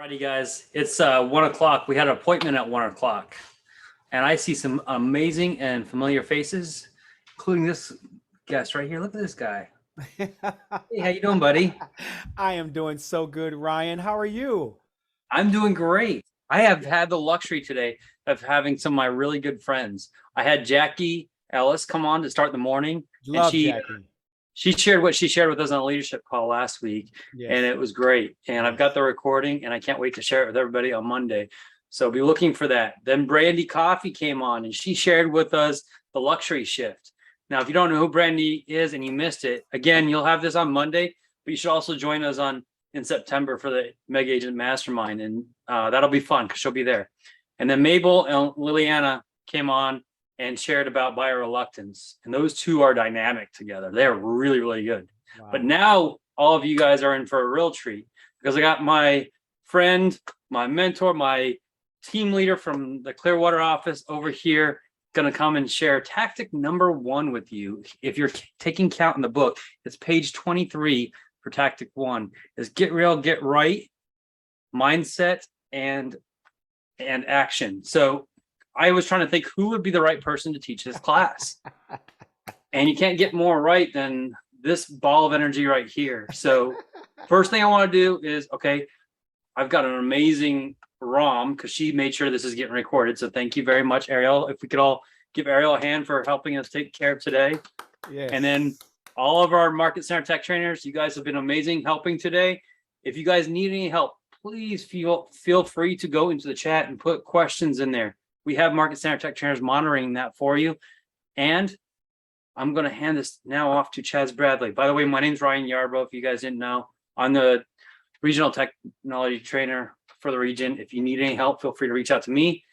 Alrighty, guys. It's 1 o'clock. We had an appointment at 1 o'clock, and I see some amazing and familiar faces, including this guest right here. Look at this guy. Hey, how you doing, buddy? I am doing so good, Ryan. How are you? I'm doing great. I have had the luxury today of having some of my really good friends. I had Jackie Ellis come on to start the morning, and Love she Jackie. she shared what she shared with us on a leadership call last week, and Yes, it was great. And I've got yes. the recording, and I can't wait to share it with everybody on Monday. So be looking for that. Then Brandy Coffee came on, and she shared with us the luxury shift. Now, if you don't know who Brandy is and you missed it, again, you'll have this on Monday, but you should also join us on in September for the Mega Agent Mastermind, and that'll be fun because she'll be there. And then Mabel and Liliana came on and shared about buyer reluctance. And those two are dynamic together. They're really, really good. But Wow. now all of you guys are in for a real treat because I got my friend, my mentor, my team leader from the Clearwater office over here going to come and share tactic number one with you. If you're taking count in the book, it's page 23 for tactic one is get real, get right, mindset, and action. So I was trying to think who would be the right person to teach this class. And you can't get more right than this ball of energy right here. So first thing I want to do is, okay, I've got an amazing ROM because she made sure this is getting recorded. So thank you very much, Ariel. If we could all give Ariel a hand for helping us take care of today. And then Yes. all of our Market Center Tech trainers, you guys have been amazing helping today. If you guys need any help, please feel free to go into the chat and put questions in there. We have Market Center Tech trainers monitoring that for you. And I'm going to hand this now off to Chaz Bradley. By the way, my name's Ryan Yarbrough. If you guys didn't know, I'm the regional technology trainer for the region. If you need any help, feel free to reach out to me.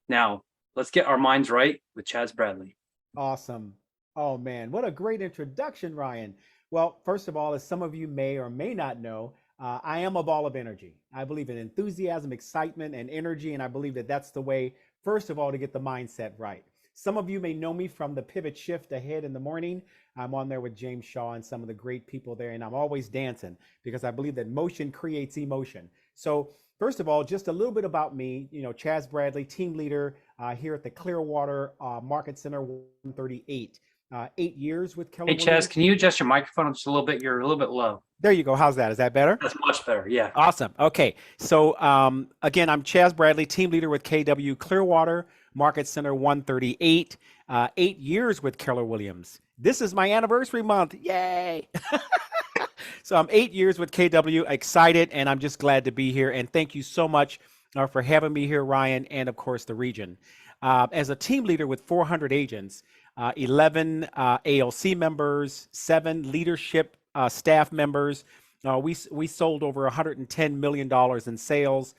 Now, let's get our minds right with Chaz Bradley. Awesome. Oh man, what a great introduction, Ryan. Well, first of all, as some of you may or may not know, I am a ball of energy. I believe in enthusiasm, excitement, and energy, and I believe that that's the way, first of all, to get the mindset right. Some of you may know me from the Pivot Shift Ahead in the morning. I'm on there with James Shaw and some of the great people there, and I'm always dancing because I believe that motion creates emotion. So, first of all, just a little bit about me. Chaz Bradley, team leader here at the Clearwater Market Center 138. 8 years with Keller Hey, Chaz, Williams. can you adjust your microphone just a little bit? You're a little bit low. There you go. How's that? Is that better? That's much better. Yeah. Awesome. Okay. So again, I'm Chaz Bradley, team leader with KW Clearwater Market Center 138. 8 years with Keller Williams. This is my anniversary month. Yay! So I'm 8 years with KW. Excited, and I'm just glad to be here. And thank you so much for having me here, Ryan, and of course the region. As a team leader with 400 agents, 11 ALC members, 7 leadership staff members. We sold over $110 million in sales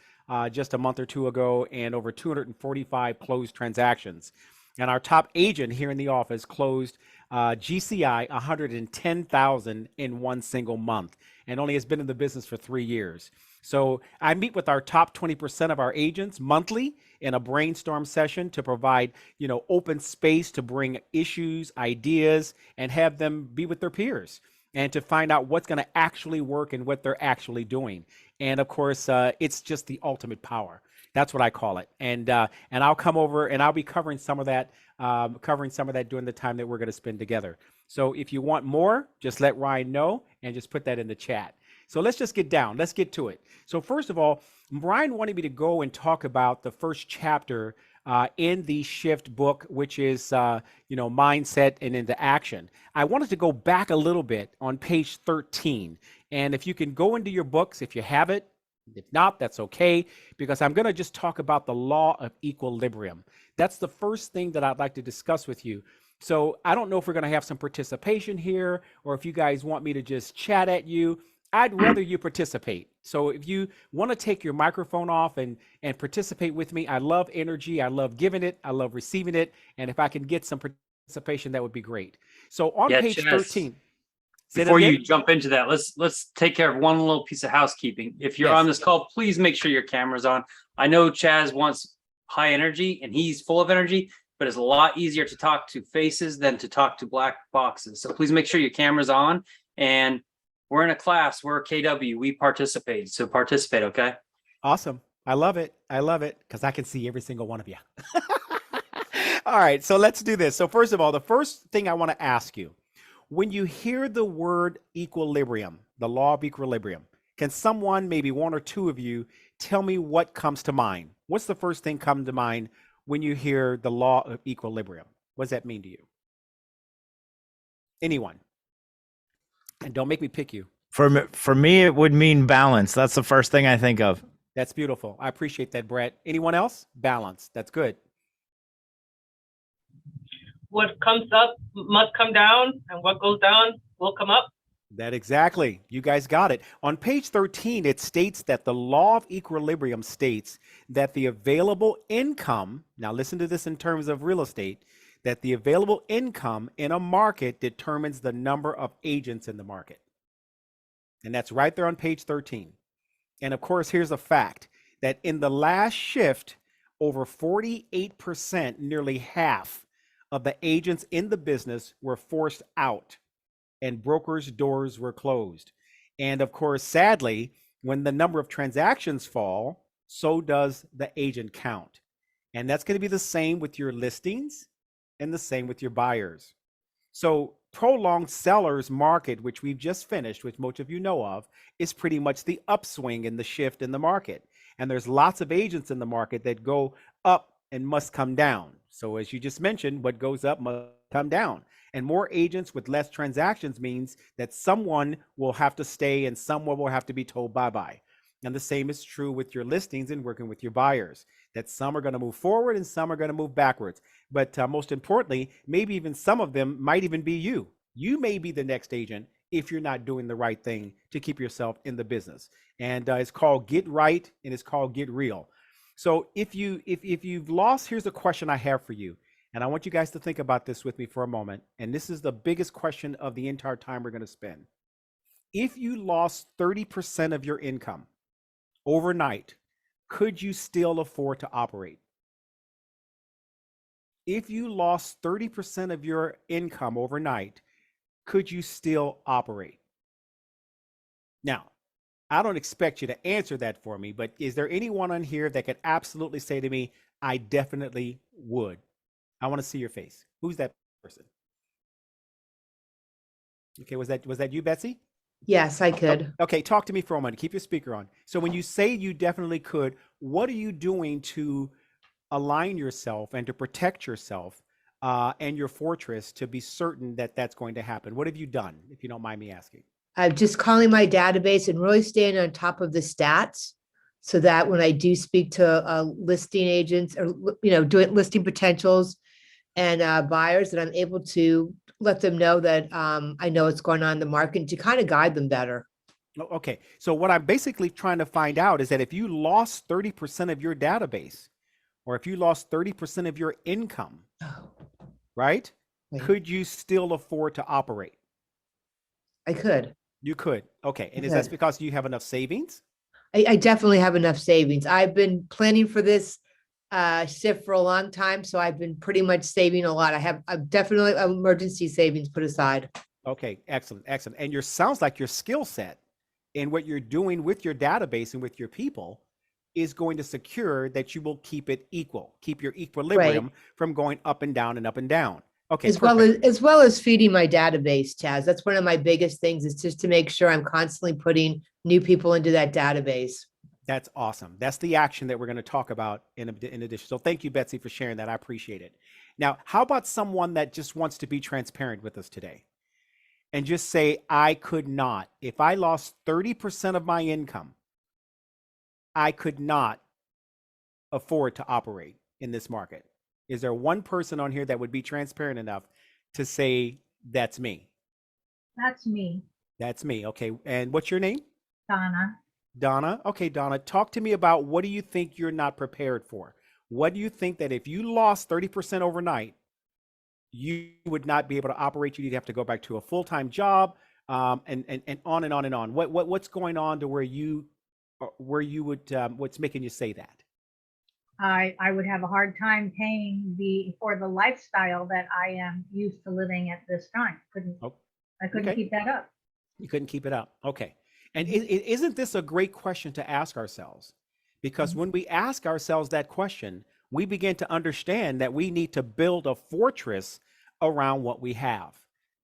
just a month or two ago, and over 245 closed transactions. And our top agent here in the office closed GCI 110,000 in one single month, and only has been in the business for 3 years. So I meet with our top 20% of our agents monthly in a brainstorm session to provide, open space to bring issues, ideas, and have them be with their peers and to find out what's going to actually work and what they're actually doing. And of course, it's just the ultimate power. That's what I call it. And I'll come over and I'll be covering some of that, during the time that we're going to spend together. So if you want more, just let Ryan know and just put that in the chat. So let's just get down. Let's get to it. So first of all, Brian wanted me to go and talk about the first chapter in the Shift book, which is, mindset and into action. I wanted to go back a little bit on page 13. And if you can go into your books, if you have it, if not, that's okay, because I'm going to just talk about the law of equilibrium. That's the first thing that I'd like to discuss with you. So I don't know if we're going to have some participation here or if you guys want me to just chat at you. I'd rather you participate. So if you want to take your microphone off and participate with me, I love energy. I love giving it. I love receiving it. And if I can get some participation, that would be great. So on Yeah, page Chaz, 13, say that before again? you jump into that, let's take care of one little piece of housekeeping. If you're on Yes. this call, please make sure your camera's on. I know Chaz wants high energy and he's full of energy, but it's a lot easier to talk to faces than to talk to black boxes. So please make sure your camera's on. And we're in a class, we're KW, we participate. So participate, okay? Awesome. I love it. I love it because I can see every single one of you. All right, so let's do this. So first of all, the first thing I want to ask you, when you hear the word equilibrium, the law of equilibrium, can someone, maybe one or two of you, tell me what comes to mind? What's the first thing come to mind when you hear the law of equilibrium? What does that mean to you? Anyone? And don't make me pick you. For me, it would mean balance. That's the first thing I think of. That's beautiful. I appreciate that, Brett. Anyone else? Balance. That's good. What comes up must come down, and what goes down will come up. That exactly. You guys got it. On page 13, it states that the law of equilibrium states that the available income, now listen to this in terms of real estate, that the available income in a market determines the number of agents in the market. And that's right there on page 13. And of course, here's a fact that in the last shift, over 48%, nearly half of the agents in the business were forced out and brokers' doors were closed. And of course, sadly, when the number of transactions fall, so does the agent count. And that's going to be the same with your listings and the same with your buyers. So prolonged sellers market, which we've just finished, which most of you know of, is pretty much the upswing in the shift in the market. And there's lots of agents in the market that go up and must come down. So as you just mentioned, what goes up must come down. And more agents with less transactions means that someone will have to stay and someone will have to be told bye-bye. And the same is true with your listings and working with your buyers, that some are going to move forward and some are going to move backwards. But most importantly, maybe even some of them might even be you. You may be the next agent if you're not doing the right thing to keep yourself in the business. And it's called Get Right and it's called Get Real. So if you've lost, here's a question I have for you. And I want you guys to think about this with me for a moment. And this is the biggest question of the entire time we're going to spend. If you lost 30% of your income overnight, could you still afford to operate? If you lost 30% of your income overnight, could you still operate? Now, I don't expect you to answer that for me, but is there anyone on here that could absolutely say to me, I definitely would? I want to see your face. Who's that person? Okay, was that you, Betsy? Yes, I could. Okay, talk to me for a moment. Keep your speaker on. So when you say you definitely could, what are you doing to align yourself and to protect yourself and your fortress to be certain that that's going to happen? What have you done, if you don't mind me asking? I'm just calling my database and really staying on top of the stats so that when I do speak to listing agents or, doing listing potentials and buyers, that I'm able to let them know that I know what's going on in the market and to kind of guide them better. Okay, so what I'm basically trying to find out is that if you lost 30% of your database, or if you lost 30% of your income, right? Could you still afford to operate? I could. You could. Okay. And is that because you have enough savings? I definitely have enough savings. I've been planning for this shift for a long time, so I've been pretty much saving a lot. I've definitely emergency savings put aside. Okay, excellent, excellent. And sounds like your skill set and what you're doing with your database and with your people is going to secure that you will keep it equal, keep your equilibrium from going up and down and up and down. Okay, as well as feeding my database, Chaz. That's one of my biggest things, is just to make sure I'm constantly putting new people into that database. That's awesome. That's the action that we're going to talk about in addition. So thank you, Betsy, for sharing that. I appreciate it. Now, how about someone that just wants to be transparent with us today and just say, I could not, if I lost 30% of my income, I could not afford to operate in this market. Is there one person on here that would be transparent enough to say, that's me? That's me. That's me. Okay. And what's your name? Donna. Donna. Okay, Donna, talk to me about what do you think you're not prepared for? What do you think that if you lost 30% overnight, you would not be able to operate? You'd have to go back to a full-time job, and on and on and on. What's going on to where you would, what's making you say that? I would have a hard time paying for the lifestyle that I am used to living at this time. I couldn't keep that up. You couldn't keep it up. Okay. And isn't this a great question to ask ourselves? Because when we ask ourselves that question, we begin to understand that we need to build a fortress around what we have.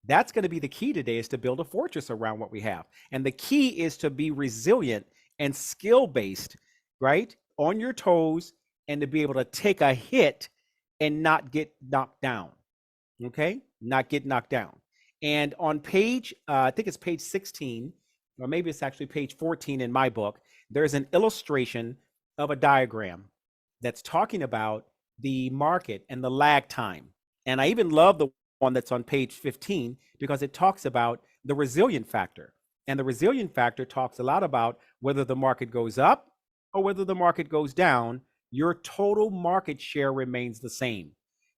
That's going to be the key today, is to build a fortress around what we have. And the key is to be resilient and skill based, right? On your toes, and to be able to take a hit and not get knocked down. Okay? Not get knocked down. And on page, I think it's page 16, or maybe it's actually page 14 in my book, there's an illustration of a diagram that's talking about the market and the lag time. And I even love the one that's on page 15 because it talks about the resilient factor. And the resilient factor talks a lot about whether the market goes up or whether the market goes down, your total market share remains the same.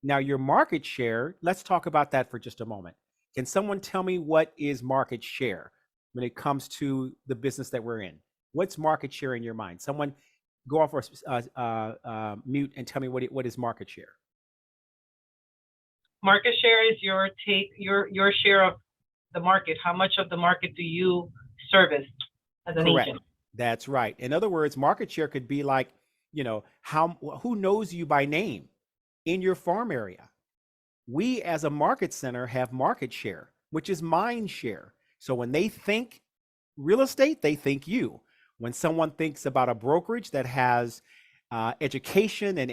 Now, your market share, let's talk about that for just a moment. Can someone tell me what is market share when it comes to the business that we're in? What's market share in your mind? Someone go off mute and tell me what is market share. Market share is your share of the market. How much of the market do you service as an Correct. agent? That's right. In other words, market share could be like, who knows you by name in your farm area. We as a market center have market share, which is mind share. So when they think real estate, they think you. When someone thinks about a brokerage that has education and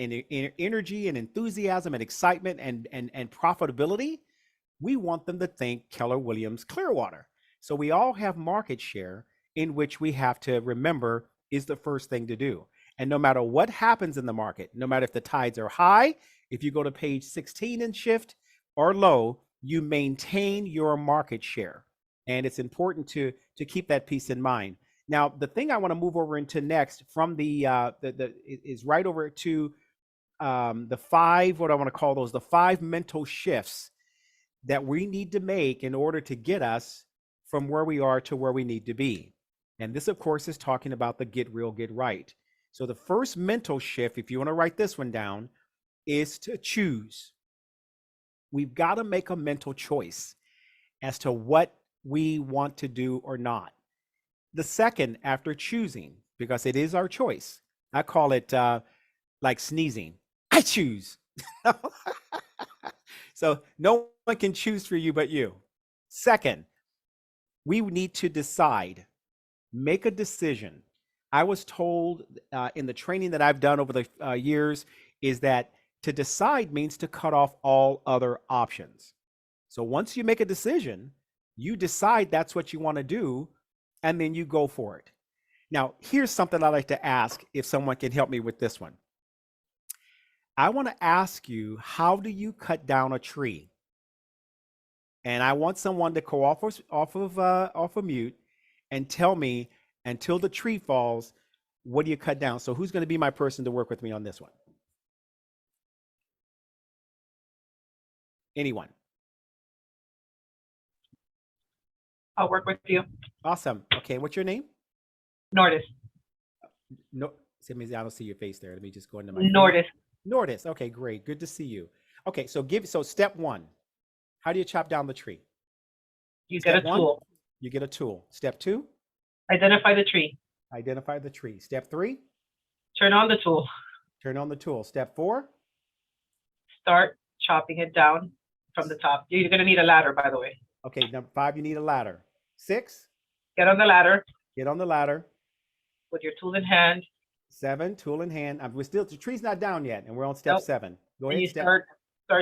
energy and enthusiasm and excitement and profitability, we want them to think Keller Williams Clearwater. So we all have market share, in which we have to remember is the first thing to do. And no matter what happens in the market, no matter if the tides are high, if you go to page 16 and shift, or low, you maintain your market share. And it's important to keep that piece in mind. Now, the thing I want to move over into next from is right over to the five, what I want to call those, the 5 mental shifts that we need to make in order to get us from where we are to where we need to be. And this, of course, is talking about the get real, get right. So the first mental shift, if you want to write this one down, is to choose. We've got to make a mental choice as to what we want to do or not. The second, after choosing, because it is our choice, I call it like sneezing. I choose. So no one can choose for you but you. Second, we need to decide, make a decision. I was told in the training that I've done over the years is that to decide means to cut off all other options. So once you make a decision, you decide that's what you want to do, and then you go for it. Now, here's something I'd like to ask if someone can help me with this one. I want to ask you, how do you cut down a tree? And I want someone to go off of mute and tell me, until the tree falls, what do you cut down? So who's going to be my person to work with me on this one? Anyone? I'll work with you. Awesome. Okay, what's your name? Nordis. No, I don't see your face there. Let me just go into my Nordis. Nordis. Okay, great. Good to see you. Okay, so step 1. How do you chop down the tree? You get a tool. You get a tool. Step 2? Identify the tree. Identify the tree. Step 3? Turn on the tool. Turn on the tool. Step 4? Start chopping it down from the top. You're going to need a ladder, by the way. Okay, number 5, you need a ladder. 6? Get on the ladder Get on the ladder. with your tool in hand. 7, tool in hand. The tree's not down yet, and we're on step Nope. 7. Go And ahead. you start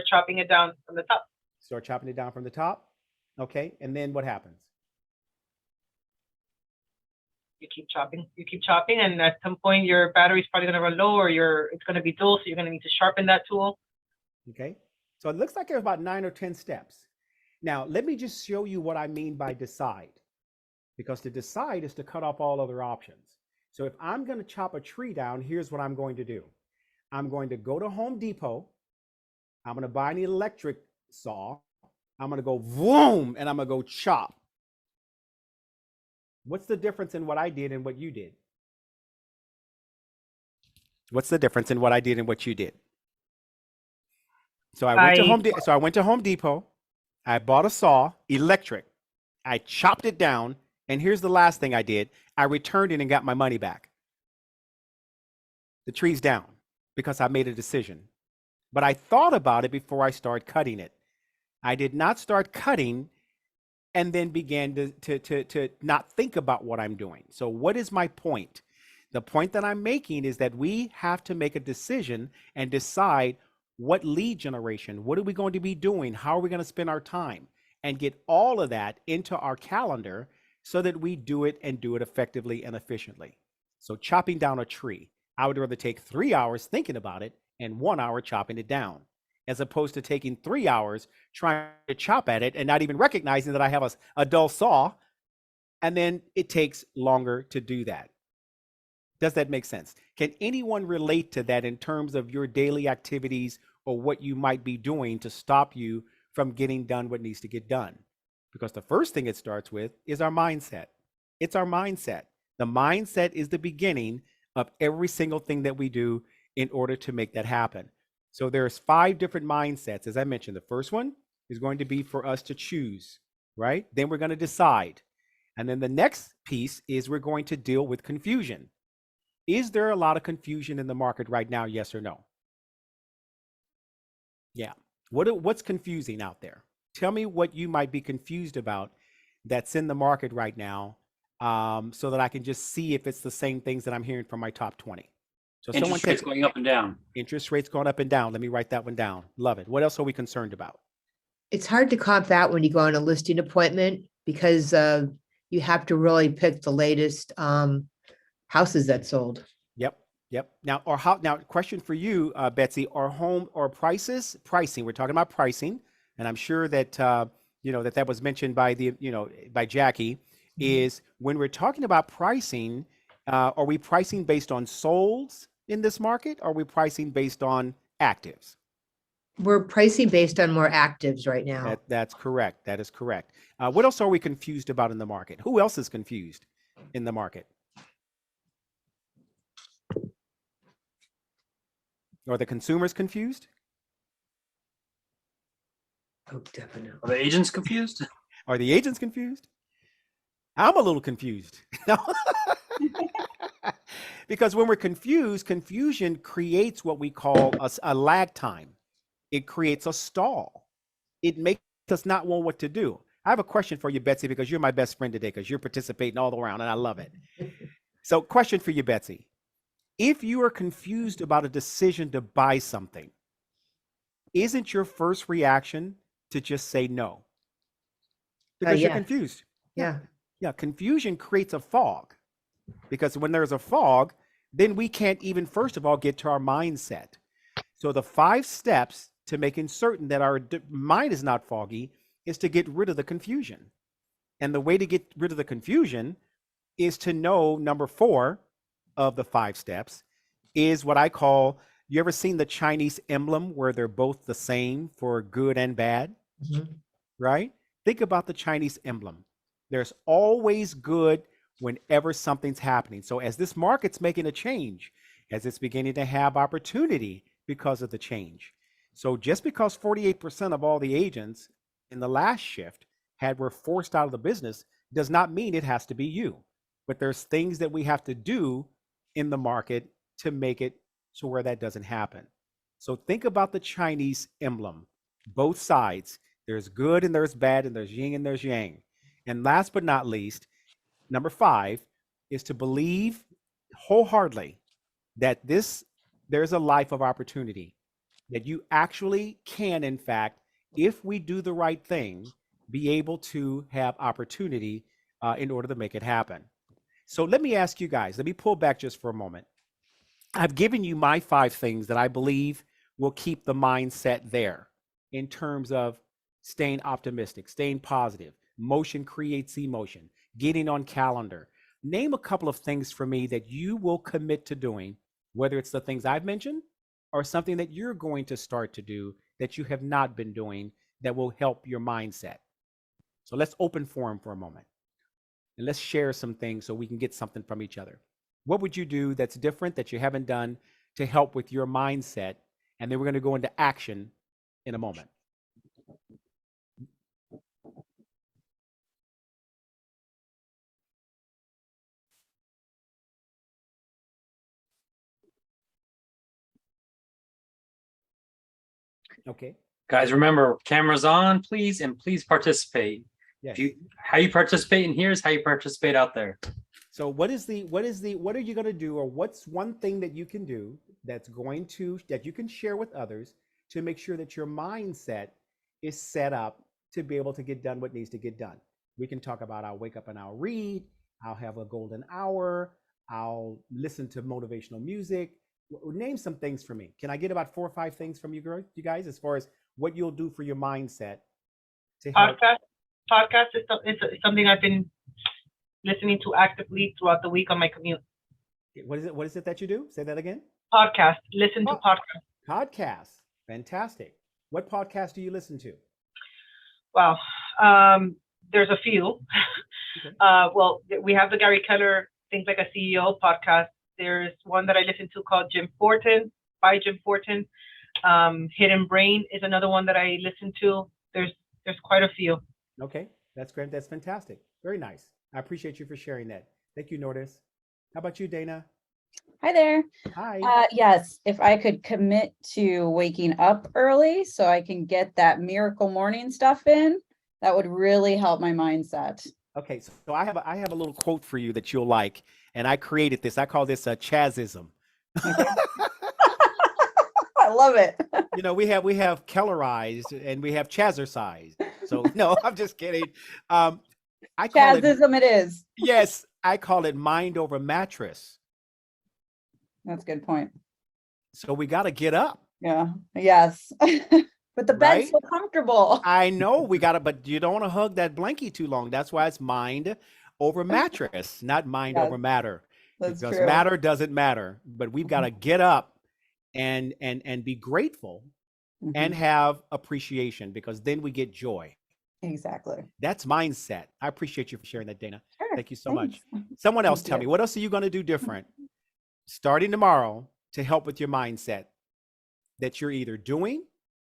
chopping it down from the top. Start chopping it down from the top. Okay, and then what happens? You keep chopping, and at some point your battery's probably going to run low, or it's going to be dull, so you're going to need to sharpen that tool. Okay, so it looks like there's about 9 or 10 steps. Now, let me just show you what I mean by decide, because to decide is to cut off all other options. So if I'm going to chop a tree down, here's what I'm going to do. I'm going to go to Home Depot. I'm going to buy an electric saw. I'm going to go boom, and I'm going to go chop. What's the difference in what I did and what you did? What's the difference in what I did and what you did? So I went to Home Depot. I bought a saw, electric. I chopped it down. And here's the last thing I did. I returned it and got my money back. The tree's down because I made a decision. But I thought about it before I started cutting it. I did not start cutting and then began to not think about what I'm doing. So what is my point? The point that I'm making is that we have to make a decision and decide what lead generation, what are we going to be doing? How are we going to spend our time? And get all of that into our calendar so that we do it and do it effectively and efficiently. So chopping down a tree, I would rather take 3 hours thinking about it and 1 hour chopping it down, as opposed to taking 3 hours trying to chop at it and not even recognizing that I have a dull saw, and then it takes longer to do that. Does that make sense? Can anyone relate to that in terms of your daily activities or what you might be doing to stop you from getting done what needs to get done? Because the first thing it starts with is our mindset. It's our mindset. The mindset is the beginning of every single thing that we do in order to make that happen. So there's 5 different mindsets. As I mentioned, the first one is going to be for us to choose, right? Then we're going to decide. And then the next piece is we're going to deal with confusion. Is there a lot of confusion in the market right now? Yes or no? Yeah. What's confusing out there? Tell me what you might be confused about that's in the market right now, so that I can just see if it's the same things that I'm hearing from my top 20. So Interest rates going up and down. Interest rates going up and down. Let me write that one down. Love it. What else are we concerned about? It's hard to comp that when you go on a listing appointment because you have to really pick the latest houses that sold. Yep. Now, question for you, Betsy, are home or pricing? We're talking about pricing, and I'm sure that that was mentioned by by Jackie. Is when we're talking about pricing, are we pricing based on solds in this market? Or are we pricing based on actives? We're pricing based on more actives right now. That's correct. That is correct. What else are we confused about in the market? Who else is confused in the market? Are the consumers confused? Oh, definitely. Are the agents confused? Are the agents confused? I'm a little confused. Because when we're confused, confusion creates what we call a lag time. It creates a stall. It makes us not know what to do. I have a question for you, Betsy, because you're my best friend today, because you're participating all around and I love it. So question for you, Betsy. If you are confused about a decision to buy something, isn't your first reaction to just say no? Because you're Yes. confused. Yeah. Yeah, confusion creates a fog, because when there's a fog, then we can't even, first of all, get to our mindset. So the 5 steps to making certain that our mind is not foggy is to get rid of the confusion. And the way to get rid of the confusion is to know number 4 of the 5 steps is what I call, you ever seen the Chinese emblem where they're both the same for good and bad? Mhm. Right? Think about the Chinese emblem. There's always good whenever something's happening. So as this market's making a change, as it's beginning to have opportunity because of the change. So just because 48% of all the agents in the last shift were forced out of the business does not mean it has to be you. But there's things that we have to do in the market to make it so where that doesn't happen. So think about the Chinese emblem, both sides. There's good and there's bad, and there's yin and there's yang. And last but not least, number 5 is to believe wholeheartedly that there's a life of opportunity, that you actually can, in fact, if we do the right thing, be able to have opportunity in order to make it happen. So let me ask you guys, let me pull back just for a moment. I've given you my 5 things that I believe will keep the mindset there in terms of staying optimistic, staying positive. Motion creates emotion, getting on calendar. Name a couple of things for me that you will commit to doing, whether it's the things I've mentioned or something that you're going to start to do that you have not been doing that will help your mindset. So let's open forum for a moment and let's share some things so we can get something from each other. What would you do that's different that you haven't done to help with your mindset? And then we're going to go into action in a moment. Okay. Guys, remember, cameras on, please, and please participate. Yes. How you participate in here is how you participate out there. So what are you going to do, or what's one thing that you can do that you can share with others to make sure that your mindset is set up to be able to get done what needs to get done? We can talk about I'll wake up and I'll read, I'll have a golden hour, I'll listen to motivational music. Name some things for me. Can I get about 4 or 5 things from you guys, as far as what you'll do for your mindset to help? Podcast is something I've been listening to actively throughout the week on my commute. What is it that you do? Say that again. Podcast. Listen to podcast. Podcasts. Fantastic. What podcast do you listen to? Wow. There's a few. Okay. Well, we have the Gary Keller Things Like a CEO podcast. There's one that I listen to called by Jim Fortin. Hidden Brain is another one that I listen to. There's quite a few. Okay, that's great. That's fantastic. Very nice. I appreciate you for sharing that. Thank you, Nordis. How about you, Dana? Hi there. Hi. Yes, if I could commit to waking up early so I can get that miracle morning stuff in, that would really help my mindset. Okay, so I have a little quote for you that you'll like, and I created this. I call this a Chazism. I love it. You know, we have Kellerized and we have Chazercized. So no, I'm just kidding. I call Chazism it is. Yes, I call it mind over mattress. That's a good point. So we got to get up. Yeah. Yes. But the bed's Right? so comfortable. I know we got to, but you don't want to hug that blankie too long. That's why it's mind over mattress, not mind Yes, over matter. that's Because true. matter doesn't matter, but we've got to get up and be grateful and Mhm. have appreciation, because then we get joy. Exactly. That's mindset. I appreciate you for sharing that, Dana. Sure. Thank you so much. Thanks. Someone else Thank tell you. me, what else are you going to do different starting tomorrow to help with your mindset that you're either doing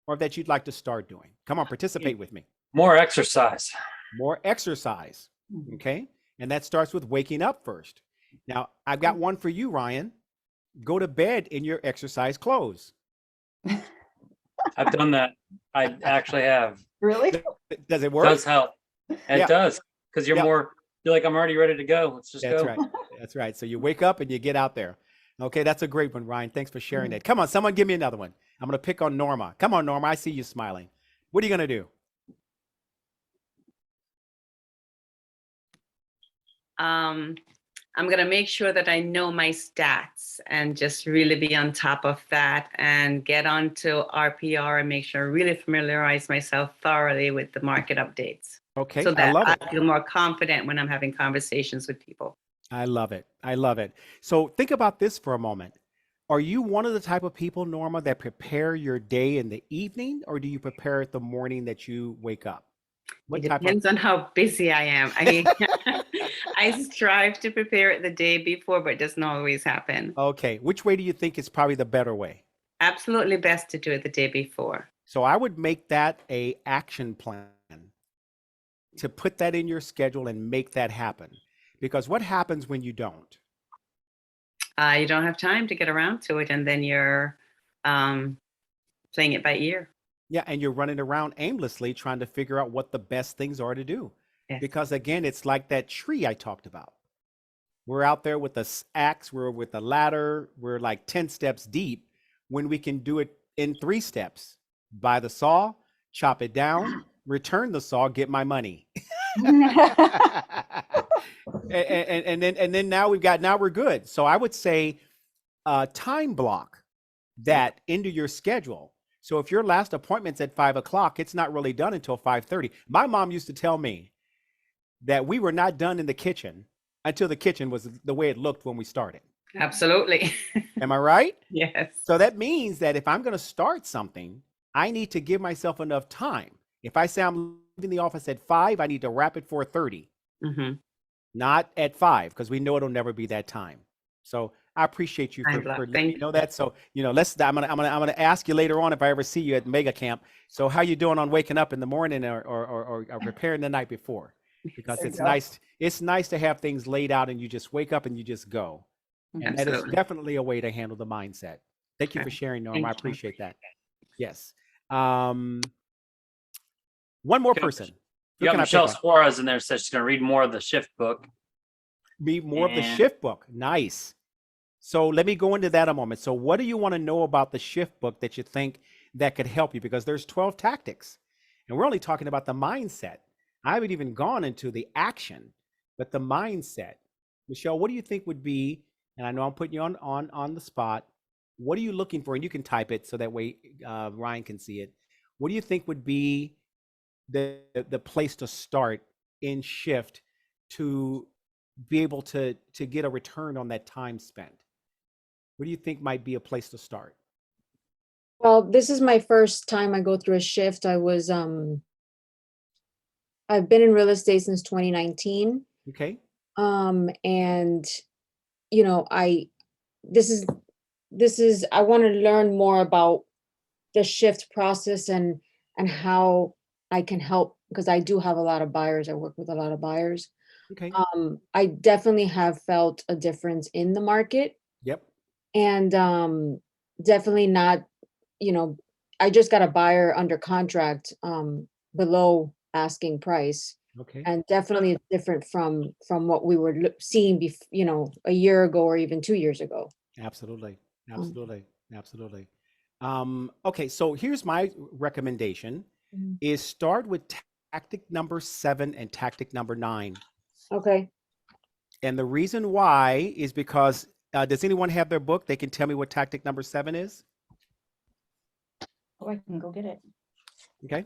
or that you'd like to start doing? Come on, participate with me. More exercise. More exercise. Mhm. Okay. And that starts with waking up first. Now, I've got one for you, Ryan. Go to bed in your exercise clothes. I've done that. I actually have. Really? Does it It work? does help. And Yeah. it does. Because Yeah. you're like, I'm already ready to go. Let's just That's go. right. That's right. So you wake up and you get out there. Okay, that's a great one, Ryan. Thanks for sharing Mhm. that. Come on, someone give me another one. I'm going to pick on Norma. Come on, Norma. I see you smiling. What are you going to do? I'm going to make sure that I know my stats and just really be on top of that and get onto RPR and make sure I really familiarize myself thoroughly with the market updates Okay, so I that love I it. feel more confident when I'm having conversations with people. I love it. I love it. So think about this for a moment. Are you one of the type of people, Norma, that prepare your day in the evening, or do you prepare it the morning that you wake up? What It type of? depends on how busy I am. I strive to prepare it the day before, but it doesn't always happen. Okay, which way do you think is probably the better way? Absolutely best to do it the day before. So I would make that a action plan to put that in your schedule and make that happen. Because what happens when you don't? You don't have time to get around to it, and then you're playing it by ear. Yeah, and you're running around aimlessly trying to figure out what the best things are to do. Yes. Because again, it's like that tree I talked about. We're out there with the axe, we're with the ladder, we're like 10 steps deep when we can do it in 3 steps. Buy the saw, chop it down, return the saw, get my money. and then now we're good. So I would say time block that into your schedule. So if your last appointment's at 5 o'clock, it's not really done until 5:30. My mom used to tell me that we were not done in the kitchen until the kitchen was the way it looked when we started. Absolutely. Am I right? Yes. So that means that if I'm going to start something, I need to give myself enough time. If I say I'm leaving the office at 5, I need to wrap at 4:30, Mm-hmm. not at 5, because we know it'll never be that time. So I appreciate you Time for block. letting Thank me know that. So I'm gonna ask you later on if I ever see you at Mega Camp. So how you doing on waking up in the morning or preparing the night before? Because There you it's go. nice. It's nice to have things laid out and you just wake up and you just go. And that is Absolutely. definitely a way to handle the mindset. Thank you for Okay. sharing, Norm. Thank I you. appreciate that. Yes. One more Okay. person. Who You got can I pick Michelle on? Suarez in there, says she's going to read more of the shift book. Be more of the And- shift book. Nice. So let me go into that a moment. So what do you want to know about the shift book that you think that could help you? Because there's 12 tactics, and we're only talking about the mindset. I haven't even gone into the action, but the mindset. Michelle, what do you think would be, and I know I'm putting you on the spot, what are you looking for? And you can type it so that way Ryan can see it. What do you think would be the place to start in shift to be able to get a return on that time spent? What do you think might be a place to start? Well, this is my first time I go through a shift. I've been in real estate since 2019. Okay. And you know, this is I want to learn more about the shift process and how I can help, because I do have a lot of buyers. I work with a lot of buyers. Okay. I definitely have felt a difference in the market, Yep. and definitely not, you know, I just got a buyer under contract below asking price, Okay. and definitely it's different from what we were seeing you know, a year ago or even 2 years ago. Absolutely. Absolutely. Absolutely. Okay. So here's my recommendation Mhm. is start with tactic number 7 and tactic number 9. Okay. And the reason why is because, does anyone have their book? They can tell me what tactic number 7 is. Oh, I can go get it. Okay.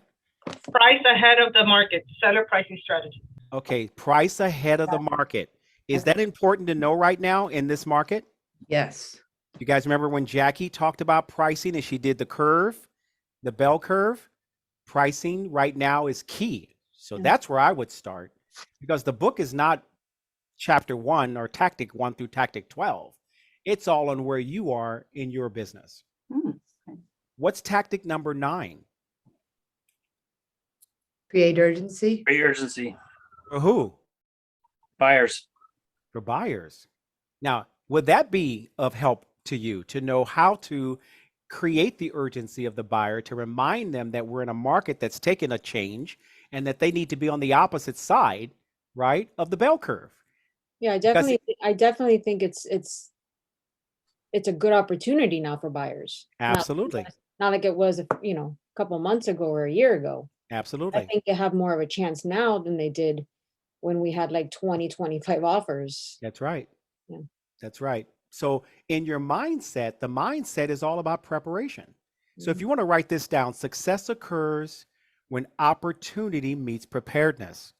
Price ahead of the market, seller pricing strategy. Okay. Price ahead of the market. Is that important to know right now in this market? Yes. You guys remember when Jackie talked about pricing and she did the curve, the bell curve? Pricing right now is key. So Yeah. that's where I would start, because the book is not chapter 1 or tactic 1 through tactic 12. It's all on where you are in your business. Hmm, okay. What's tactic number 9? Create urgency. Great urgency. For who? Buyers. For buyers. Now, would that be of help to you to know how to create the urgency of the buyer, to remind them that we're in a market that's taken a change and that they need to be on the opposite side, right, of the bell curve? Yeah, Because I definitely think it's a good opportunity now for buyers. absolutely, Not like it was, you know, a couple months ago or a year ago. I absolutely. think they have more of a chance now than they did when we had like 20, 25 offers. That's right. Yeah. That's right. So in your mindset, the mindset is all about preparation. So if you want to write this down, success occurs when opportunity meets preparedness.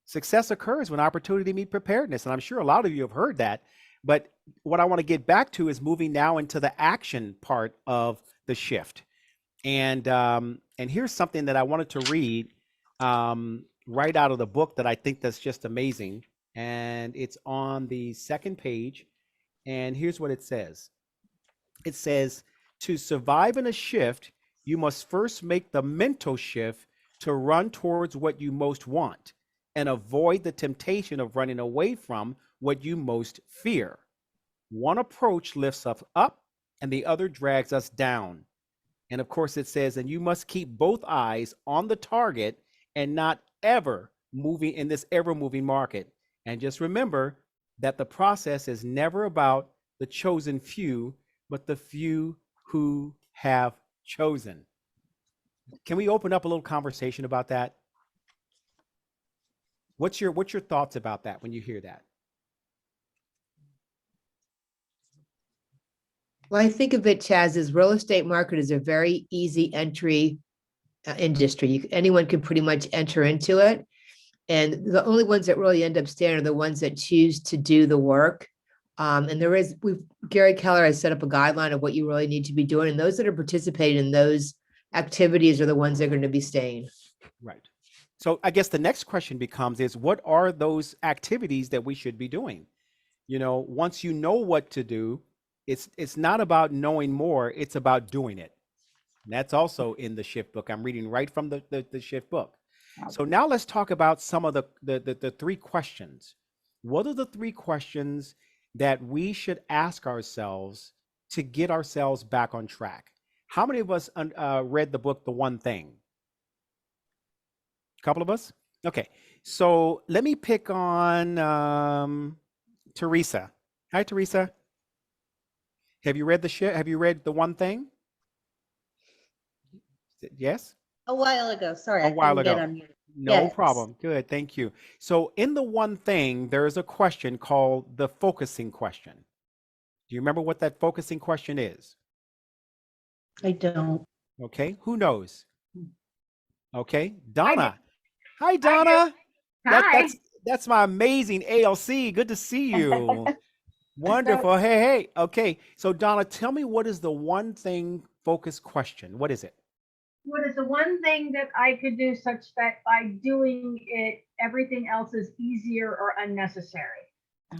Success occurs when opportunity meets preparedness. And I'm sure a lot of you have heard that. But what I want to get back to is moving now into the action part of the shift. And here's something that I wanted to read right out of the book that I think that's just amazing. And it's on the second page. And here's what it says. It says, to survive in a shift, you must first make the mental shift to run towards what you most want and avoid the temptation of running away from what you most fear. One approach lifts us up and the other drags us down. And of course, it says, and you must keep both eyes on the target and not ever moving in this ever moving market. And just remember that the process is never about the chosen few, but the few who have chosen. Can we open up a little conversation about that? What's your thoughts about that when you hear that? Well, I think of it, Chaz, as real estate market is a very easy entry industry. Anyone can pretty much enter into it. And the only ones that really end up staying are the ones that choose to do the work. And Gary Keller has set up a guideline of what you really need to be doing. And those that are participating in those activities are the ones that are going to be staying. Right. So I guess the next question becomes is, what are those activities that we should be doing? You know, once you know what to do, it's not about knowing more, it's about doing it. And that's also in the shift book. I'm reading right from the shift book. So now let's talk about some of the 3 questions. What are the 3 questions that we should ask ourselves to get ourselves back on track? How many of us read the book The One Thing? A couple of us? Okay. So let me pick on Teresa. Hi, Teresa. Have you read Have you read The One Thing? Yes? A while ago. Sorry, A I while couldn't get ago. unmuted. No Yes. problem. Good. Thank you. So in The One Thing, there is a question called the focusing question. Do you remember what that focusing question is? I don't. Okay. Who knows? Okay. I Donna. Hi, I do. Donna. Hi. That's my amazing ALC. Good to see you. Wonderful. Hey, hey. Okay. So Donna, tell me, what is the one thing focus question? What is it? What is the one thing that I could do such that by doing it, everything else is easier or unnecessary?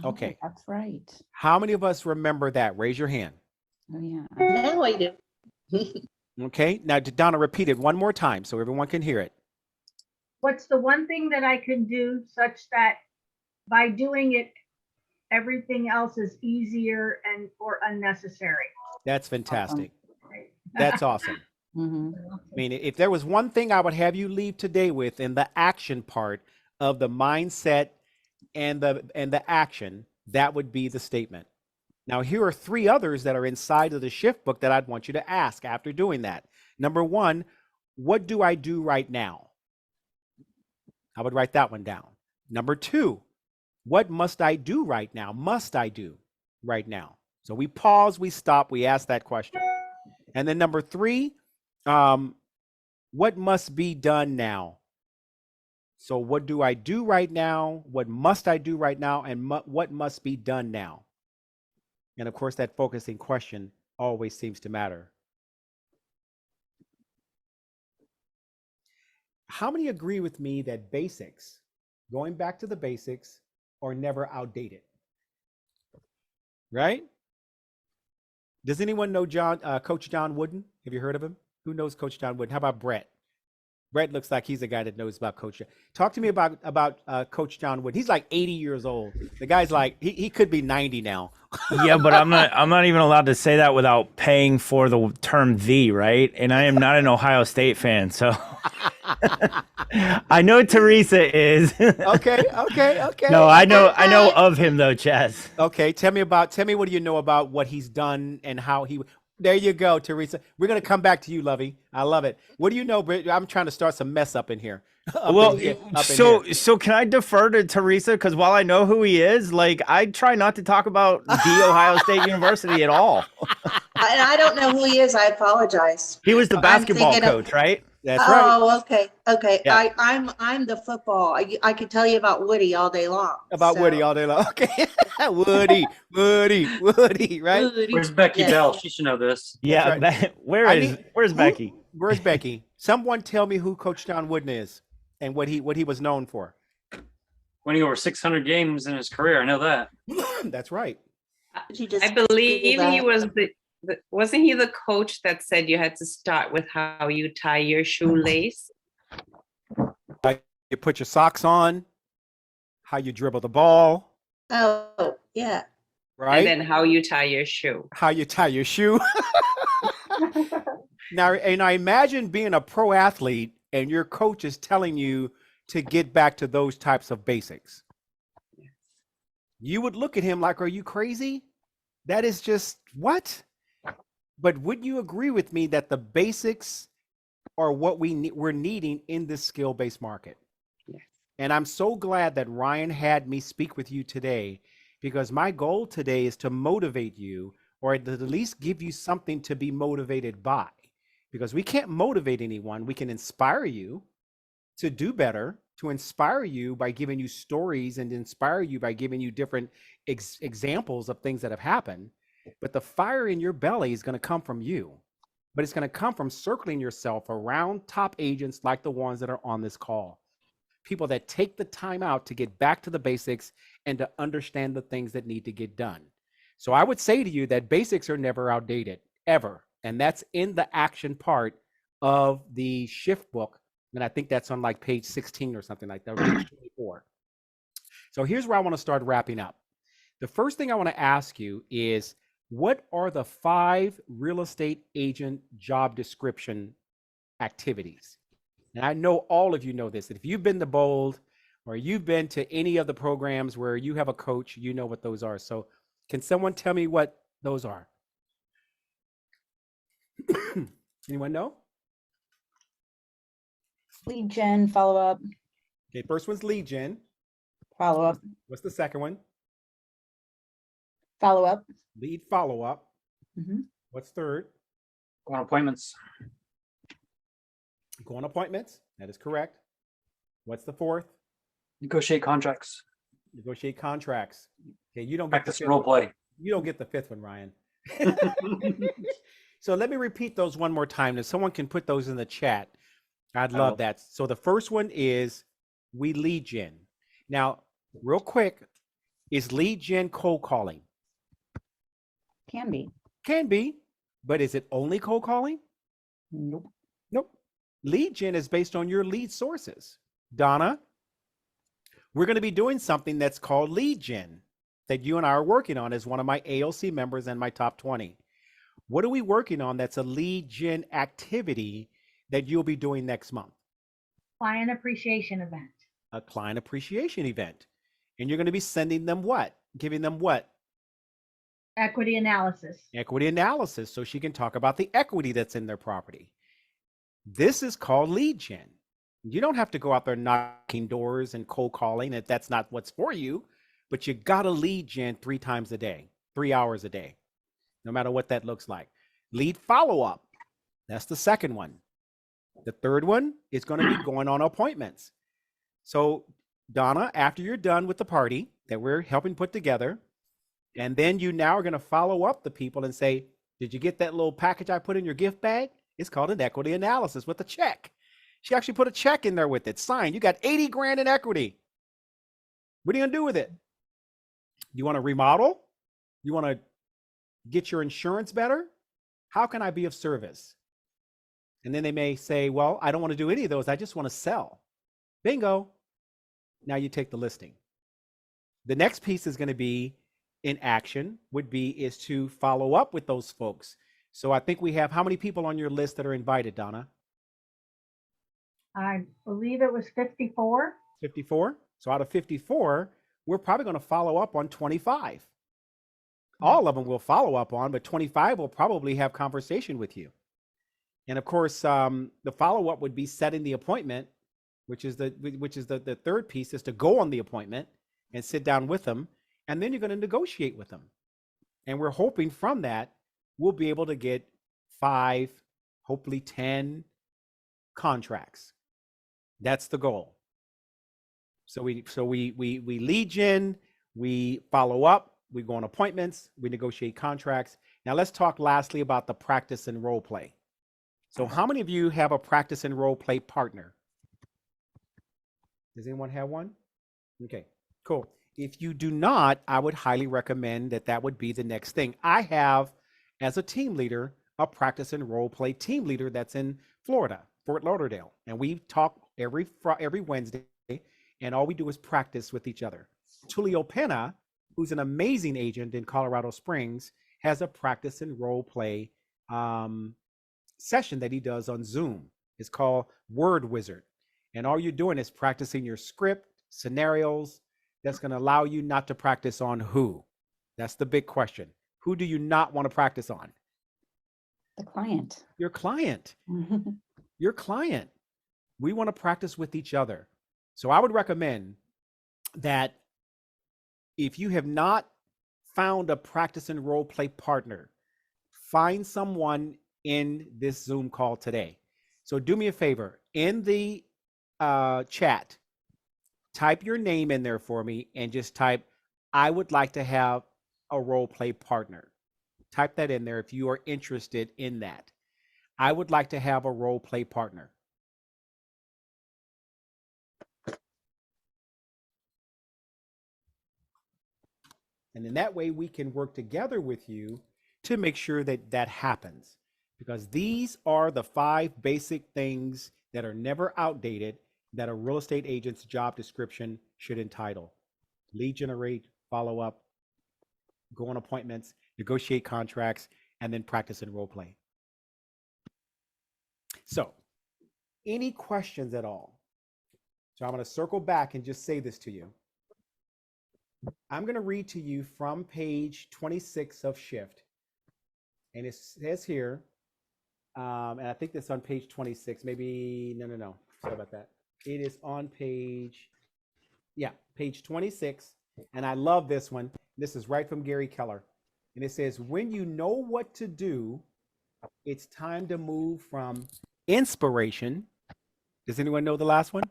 Okay. That's right. How many of us remember that? Raise your hand. Oh, yeah. Now I do. Okay. Now, Donna, repeat it one more time so everyone can hear it. What's the one thing that I can do such that by doing it, everything else is easier and or unnecessary? That's fantastic. Right. That's awesome. Mhm. I mean, if there was one thing I would have you leave today with in the action part of the mindset and the action, that would be the statement. Now, here are 3 others that are inside of the shift book that I'd want you to ask after doing that. Number 1, what do I do right now? I would write that one down. Number 2, what must I do right now? Must I do right now? So we pause, we stop, we ask that question. And then number 3, what must be done now? So what do I do right now? What must I do right now? And what must be done now? And of course, that focusing question always seems to matter. How many agree with me that basics, going back to the basics, are never outdated? Right? Does anyone know Coach John Wooden? Have you heard of him? Who knows Coach John Wooden? How about Brett? Brett looks like he's a guy that knows about Coach. Talk to me about Coach John Wooden. He's like 80 years old. The guy's like he could be 90 now. Yeah, but I'm not even allowed to say that without paying for the term "the," right? And I am not an Ohio State fan, so I know Teresa is. Okay. No, I know of him though, Chaz. Okay, tell me what do you know about what he's done and how he. There you go, Teresa. We're gonna come back to you, Lovey. I love it. What do you know, Britt? I'm trying to start some mess up in here. So can I defer to Teresa? Because while I know who he is, like I try not to talk about the Ohio State University at all. I don't know who he is. I apologize. He was the basketball thinking of- coach, right? That's right. Oh, okay. Yeah. I'm the football. I could tell you about Woody all day long. About so- Woody all day long. Okay. Woody, right? Woody. Where's Becky Yeah. Bell? She should know this. Yeah. right. Where's Becky? Where's Becky? Someone tell me who Coach John Wooden is and what he was known for. Winning over 600 games in his career. I know that. That's right. She just I believe Googled he that. was wasn't he the coach that said you had to start with how you tie your shoelace? You put your socks on, how you dribble the ball, Oh, yeah. right? And then how you tie your shoe. How you tie your shoe. Now, and I imagine being a pro athlete and your coach is telling you to get back to those types of basics. You would look at him like, are you crazy? That is just what? But wouldn't you agree with me that the basics are what we're needing in this skill-based market? Yes. And I'm so glad that Ryan had me speak with you today, because my goal today is to motivate you, or at the least give you something to be motivated by. Because we can't motivate anyone. We can inspire you to do better, to inspire you by giving you stories and inspire you by giving you different examples of things that have happened. But the fire in your belly is going to come from you. But it's going to come from circling yourself around top agents like the ones that are on this call. People that take the time out to get back to the basics and to understand the things that need to get done. So I would say to you that basics are never outdated, ever. And that's in the action part of the shift book. And I think that's on like page 16 or something like that, page 24. So here's where I want to start wrapping up. The first thing I want to ask you is, What are the 5 real estate agent job description activities? And I know all of you know this. If you've been to Bold or you've been to any of the programs where you have a coach, you know what those are. So can someone tell me what those are? Anyone know? Lead gen, follow up, Okay, first one's lead gen. follow up, What's the second one? follow up. Lead follow-up. Mhm. What's third? Go on appointments. Go on appointments. That is correct. What's the fourth? Negotiate contracts. Negotiate contracts. Okay, you don't get the Practice fifth role one. play. You don't get the fifth one, Ryan. So let me repeat those one more time. If someone can put those in the chat, I'd I love will. that. So the first one is we lead gen. Now, real quick, is lead gen cold calling? Can be. Can be, but is it only cold calling? Nope. Nope. Lead gen is based on your lead sources. Donna, we're going to be doing something that's called lead gen that you and I are working on as one of my ALC members and my top 20. What are we working on that's a lead gen activity that you'll be doing next month? Client appreciation event. A client appreciation event. And you're going to be sending them what? Giving them what? Equity analysis. Equity analysis, so she can talk about the equity that's in their property. This is called lead gen. You don't have to go out there knocking doors and cold calling if that's not what's for you, but you got to lead gen 3 times a day, 3 hours a day, no matter what that looks like. Lead follow-up. That's the second one. The third one is going to be going on appointments. So Donna, after you're done with the party that we're helping put together, and then you now are going to follow up the people and say, did you get that little package I put in your gift bag? It's called an equity analysis with a check. She actually put a check in there with it, signed. You got 80 grand in equity. What are you going to do with it? You want to remodel? You want to get your insurance better? How can I be of service? And then they may say, well, I don't want to do any of those. I just want to sell. Bingo. Now you take the listing. The next piece is going to be in action is to follow up with those folks. So I think we have how many people on your list that are invited, Donna? I believe it was 54. 54. So out of 54, we're probably going to follow up on 25. All of them will follow up on, but 25 will probably have conversation with you. And of course, the follow-up would be setting the appointment, which is the third piece, is to go on the appointment and sit down with them. And then you're going to negotiate with them. And we're hoping from that, we'll be able to get 5, hopefully 10 contracts. That's the goal. So we lead gen, we follow up, we go on appointments, we negotiate contracts. Now let's talk lastly about the practice and role play. So how many of you have a practice and role play partner? Does anyone have one? Okay, cool. If you do not, I would highly recommend that would be the next thing. I have, as a team leader, a practice and role play team leader that's in Florida, Fort Lauderdale. And we talk every Wednesday, and all we do is practice with each other. Tulio Pena, who's an amazing agent in Colorado Springs, has a practice and role play session that he does on Zoom. It's called Word Wizard. And all you're doing is practicing your script, scenarios. That's going to allow you not to practice on who. That's the big question. Who do you not want to practice on? The client. Your client. Your client. We want to practice with each other. So I would recommend that if you have not found a practice and role play partner, find someone in this Zoom call today. So do me a favor, in the chat, type your name in there for me and just type, I would like to have a role play partner. Type that in there if you are interested in that. I would like to have a role play partner. And in that way, we can work together with you to make sure that that happens. Because these are the 5 basic things that are never outdated that a real estate agent's job description should entitle: lead generate, follow up, go on appointments, negotiate contracts, and then practice and role play. So, any questions at all? So I'm going to circle back and just say this to you. I'm going to read to you from page 26 of Shift. And it says here, and I think that's on page 26, maybe, no. Sorry about that. It is on page 26. And I love this one. This is right from Gary Keller. And it says, when you know what to do, it's time to move from inspiration. Does anyone know the last one?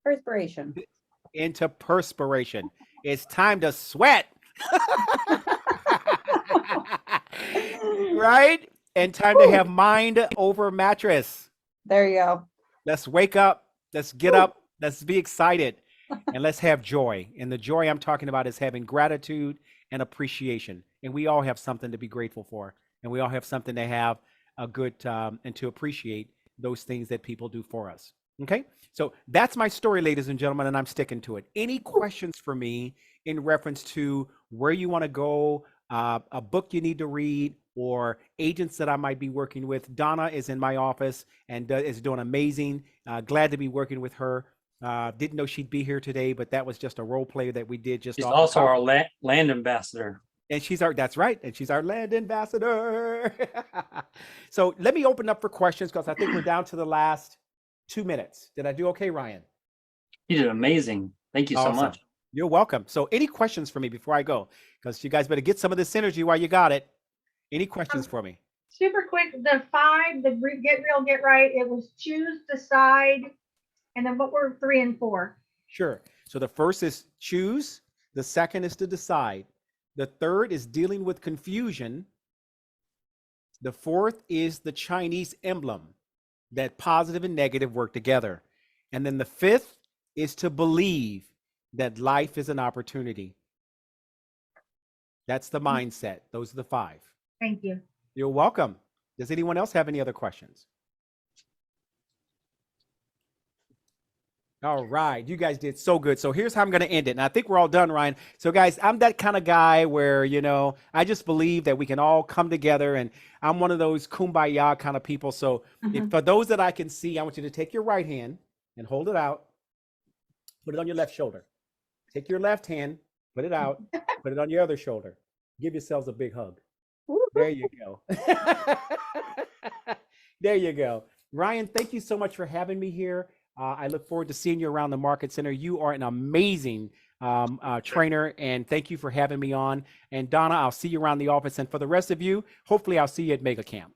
Perspiration. Into perspiration. It's time to sweat. Right? And time to have mind over mattress. There you go. Let's wake up. Let's get up. Let's be excited. And let's have joy. And the joy I'm talking about is having gratitude and appreciation. And we all have something to be grateful for. And we all have something to have a good and to appreciate those things that people do for us. Okay, so that's my story, ladies and gentlemen, and I'm sticking to it. Any questions for me in reference to where you want to go, a book you need to read, or agents that I might be working with? Donna is in my office and is doing amazing. Glad to be working with her. Didn't know she'd be here today, but that was just a role play that we did. Just She's off the also top. our land ambassador. And that's right. And she's our land ambassador. So let me open up for questions because I think we're down to the last 2 minutes. Did I do okay, Ryan? You did amazing. Thank you so Awesome. much. You're welcome. So any questions for me before I go? Because you guys better get some of this energy while you got it. Any questions for me? Super quick, the 5, get real, get right, it was choose, decide, and then what were 3 and 4? Sure. So the first is choose. The second is to decide. The third is dealing with confusion. The fourth is the Chinese emblem, that positive and negative work together. And then the fifth is to believe that life is an opportunity. That's the mindset. Those are the 5. Thank you. You're welcome. Does anyone else have any other questions? All right, you guys did so good. So here's how I'm going to end it. And I think we're all done, Ryan. So guys, I'm that kind of guy where, I just believe that we can all come together, and I'm one of those kumbaya kind of people. So if, for those that I can see, I want you to take your right hand and hold it out. Put it on your left shoulder. Take your left hand, put it out, put it on your other shoulder. Give yourselves a big hug. There you go. There you go. Ryan, thank you so much for having me here. I look forward to seeing you around the Market Center. You are an amazing trainer, and thank you for having me on. And Donna, I'll see you around the office. And for the rest of you, hopefully I'll see you at Mega Camp.